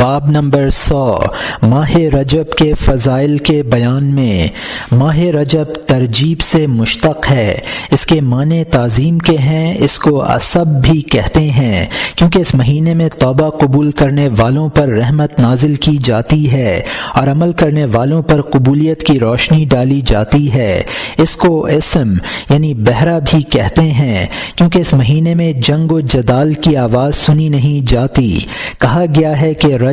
باب نمبر 100 ماہ رجب کے فضائل کے بیان میں۔ ماہ رجب ترجیب سے مشتق ہے، اس کے معنی تعظیم کے ہیں۔ اس کو عصب بھی کہتے ہیں کیونکہ اس مہینے میں توبہ قبول کرنے والوں پر رحمت نازل کی جاتی ہے اور عمل کرنے والوں پر قبولیت کی روشنی ڈالی جاتی ہے۔ اس کو اسم یعنی بہرہ بھی کہتے ہیں کیونکہ اس مہینے میں جنگ و جدال کی آواز سنی نہیں جاتی۔ کہا گیا ہے کہ رجب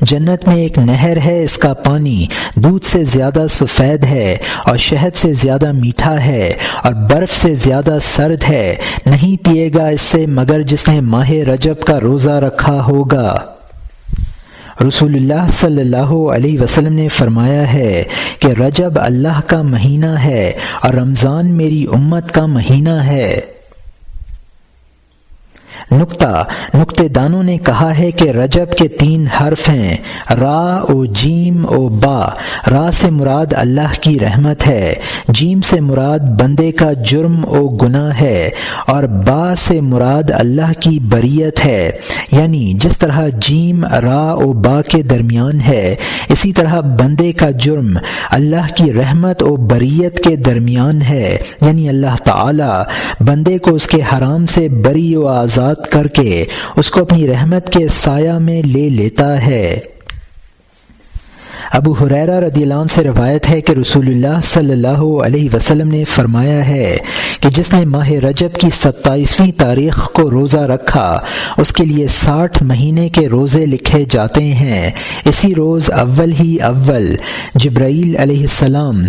جنت میں ایک نہر ہے، اس کا پانی دودھ سے زیادہ سفید ہے اور شہد سے زیادہ میٹھا ہے اور برف سے زیادہ سرد ہے، نہیں پیے گا اس سے مگر جس نے ماہ رجب کا روزہ رکھا ہوگا۔ رسول اللہ صلی اللہ علیہ وسلم نے فرمایا ہے کہ رجب اللہ کا مہینہ ہے اور رمضان میری امت کا مہینہ ہے۔ نکتہ دانوں نے کہا ہے کہ رجب کے 3 حرف ہیں، را و جیم و با۔ را سے مراد اللہ کی رحمت ہے، جیم سے مراد بندے کا جرم و گناہ ہے اور با سے مراد اللہ کی بریت ہے۔ یعنی جس طرح جیم را و با کے درمیان ہے، اسی طرح بندے کا جرم اللہ کی رحمت و بریت کے درمیان ہے، یعنی اللہ تعالی بندے کو اس کے حرام سے بری و آزاد کر کے اس کو اپنی رحمت کے سایہ میں لے لیتا ہے۔ ابو ہریرہ رضی اللہ عنہ سے روایت ہے کہ رسول اللہ صلی اللہ علیہ وسلم نے فرمایا ہے کہ جس نے ماہ رجب کی 27ویں تاریخ کو روزہ رکھا اس کے لیے 60 مہینے کے روزے لکھے جاتے ہیں۔ اسی روز اول جبرائیل علیہ السلام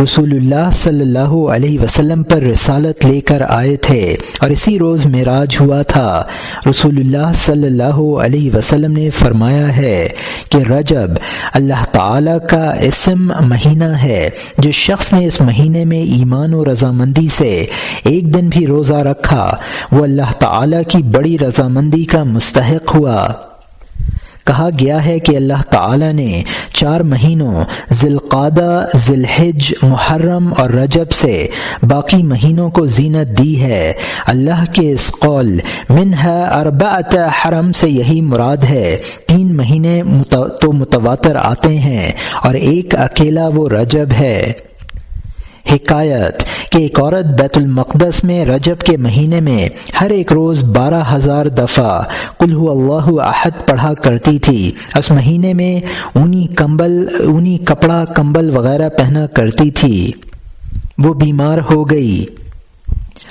رسول اللہ صلی اللہ علیہ وسلم پر رسالت لے کر آئے تھے اور اسی روز معراج ہوا تھا۔ رسول اللہ صلی اللہ علیہ وسلم نے فرمایا ہے کہ رجب اللہ تعالی کا اسم مہینہ ہے۔ جس شخص نے اس مہینے میں ایمان و رضامندی سے ایک دن بھی روزہ رکھا وہ اللہ تعالی کی بڑی رضامندی کا مستحق ہوا۔ کہا گیا ہے کہ اللہ تعالی نے 4 مہینوں ذی القعدہ، ذی الحج، محرم اور رجب سے باقی مہینوں کو زینت دی ہے۔ اللہ کے اس قول منہا اربعۃ حرم سے یہی مراد ہے۔ 3 مہینے تو متواتر آتے ہیں اور ایک اکیلا وہ رجب ہے۔ حکایت کہ ایک عورت بیت المقدس میں رجب کے مہینے میں ہر ایک روز 12,000 دفعہ قل هو اللہ احد پڑھا کرتی تھی۔ اس مہینے میں اونی کپڑا کمبل وغیرہ پہنا کرتی تھی۔ وہ بیمار ہو گئی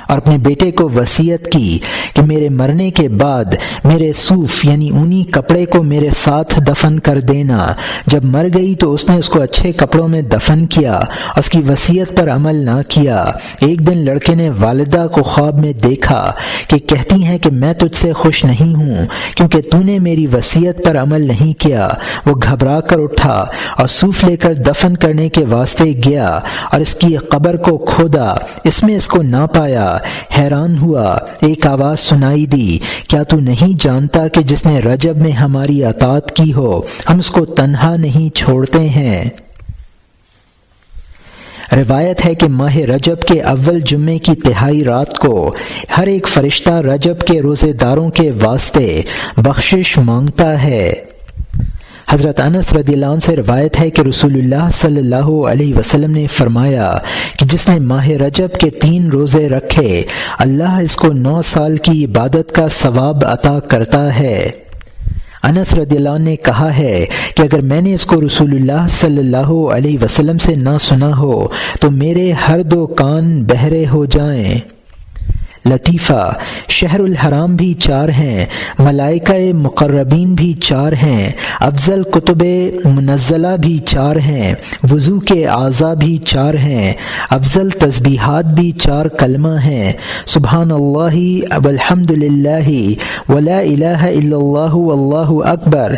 اور اپنے بیٹے کو وصیت کی کہ میرے مرنے کے بعد میرے صوف یعنی اونی کپڑے کو میرے ساتھ دفن کر دینا۔ جب مر گئی تو اس نے اس کو اچھے کپڑوں میں دفن کیا، اس کی وصیت پر عمل نہ کیا۔ ایک دن لڑکے نے والدہ کو خواب میں دیکھا کہ کہتی ہیں کہ میں تجھ سے خوش نہیں ہوں کیونکہ تو نے میری وصیت پر عمل نہیں کیا۔ وہ گھبرا کر اٹھا اور صوف لے کر دفن کرنے کے واسطے گیا اور اس کی قبر کو کھودا، اس میں اس کو نہ پایا۔ حیران ہوا، ایک آواز سنائی دی، کیا تو نہیں جانتا کہ جس نے رجب میں ہماری اطاعت کی ہو ہم اس کو تنہا نہیں چھوڑتے ہیں۔ روایت ہے کہ ماہ رجب کے اول جمعے کی تہائی رات کو ہر ایک فرشتہ رجب کے روزے داروں کے واسطے بخشش مانگتا ہے۔ حضرت انس رضی اللہ عنہ سے روایت ہے کہ رسول اللہ صلی اللہ علیہ وسلم نے فرمایا کہ جس نے ماہ رجب کے 3 روزے رکھے اللہ اس کو 9 سال کی عبادت کا ثواب عطا کرتا ہے۔ انس رضی اللہ عنہ نے کہا ہے کہ اگر میں نے اس کو رسول اللہ صلی اللہ علیہ وسلم سے نہ سنا ہو تو میرے ہر 2 کان بہرے ہو جائیں۔ لطیفہ شہر الحرام بھی 4 ہیں، ملائکہ مقربین بھی 4 ہیں، افضل کتب منزلہ بھی 4 ہیں، وضو کے اعضاء بھی 4 ہیں، افضل تسبیحات بھی 4 کلمہ ہیں، سبحان اللہ والحمد للہ ولا الہ الا اللہ واللہ اکبر۔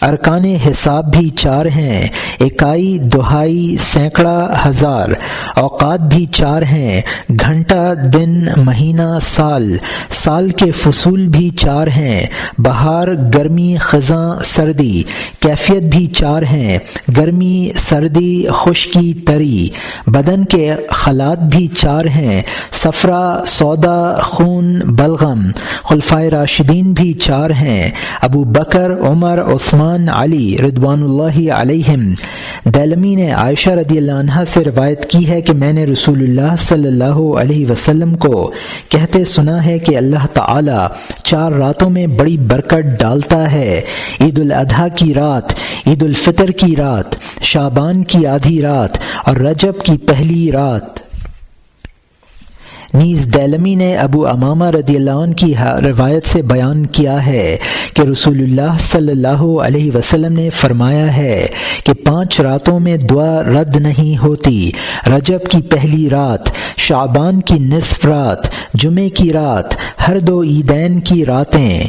ارکان حساب بھی 4 ہیں، اکائی، دہائی، سینکڑا، ہزار۔ اوقات بھی 4 ہیں، گھنٹہ، دن، مہینہ، سال۔ سال کے فصول بھی 4 ہیں، بہار، گرمی، خزاں، سردی۔ کیفیت بھی 4 ہیں، گرمی، سردی، خشکی، تری۔ بدن کے خلات بھی 4 ہیں، صفرا، سودا، خون، بلغم۔ خلفائے راشدین بھی 4 ہیں، ابو بکر، عمر، عثمان، علی رضوان اللہ علیہم۔ دیلمی نے عائشہ رضی اللہ عنہا سے روایت کی ہے کہ میں نے رسول اللہ صلی اللہ علیہ وسلم کو کہتے سنا ہے کہ اللہ تعالی 4 راتوں میں بڑی برکت ڈالتا ہے: عید الاضحیٰ کی رات، عید الفطر کی رات، شعبان کی آدھی رات اور رجب کی پہلی رات۔ نیز دیلمی نے ابو امامہ رضی اللہ عنہ کی روایت سے بیان کیا ہے کہ رسول اللہ صلی اللہ علیہ وسلم نے فرمایا ہے کہ 5 راتوں میں دعا رد نہیں ہوتی: رجب کی پہلی رات، شعبان کی نصف رات، جمعے کی رات، ہر 2 عیدین کی راتیں۔